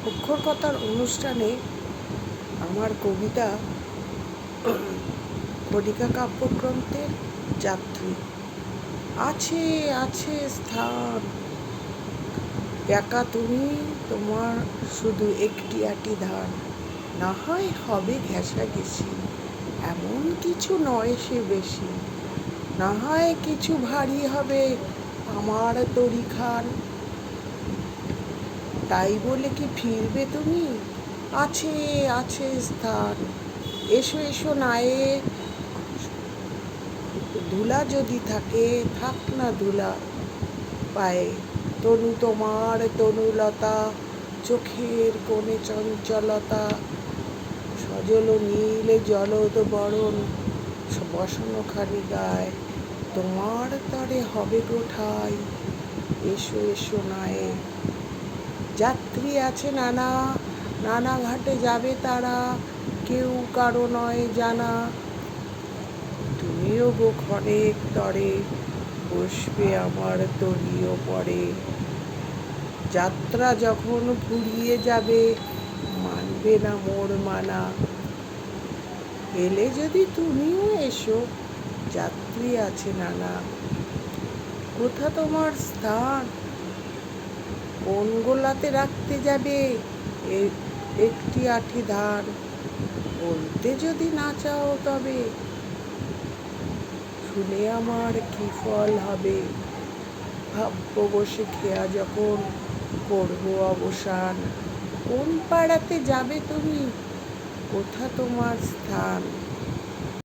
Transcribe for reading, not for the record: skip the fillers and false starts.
অক্ষরকথার অনুষ্ঠানে আমার কবিতা কণিকা কাব্যগ্রন্থের যাত্রী। আছে আছে স্থান, একা তুমি, তোমার শুধু একটি আটি ধান। না হয় হবে ঘেঁষাঘেঁষি, এমন কিছু নয় সে বেশি। না হয় কিছু ভারী হবে আমার তরি খান। তাই বলে কি ফিরবে তুমি? আছে আছে স্থান, এসো এসো নায়ে। ধুলা যদি থাকে থাক না ধুলা পায়ে। তনু তোমার তনুলতা, চোখের কোণে চঞ্চলতা। সজল নীল জলদ বরণ বসনখানি গায়। তোমার তরে হবে গো ঠাই, এসো এসো নায়ে। যাত্রী আছে নানা, নানা ঘাটে যাবে তারা, কেউ কারো নয় জানা। তুমিও গো ক্ষণেক তরে বসবে আমার তরীয় পরে। যাত্রা যখন ফুরিয়ে যাবে মানবে না মোর মানা। এলে যদি তুমিও এসো, যাত্রী আছে নানা। কোথা তোমার স্থান? কোন গোলাতে রাখতে যাবে একটি আঁটি ধান? বলতে যদি না চাও তবে শুনে আমার কি ফল হবে? ভাবব বসে খেয়া যখন করব অবসান। কোন পাড়াতে যাবে তুমি? কোথা তোমার স্থান?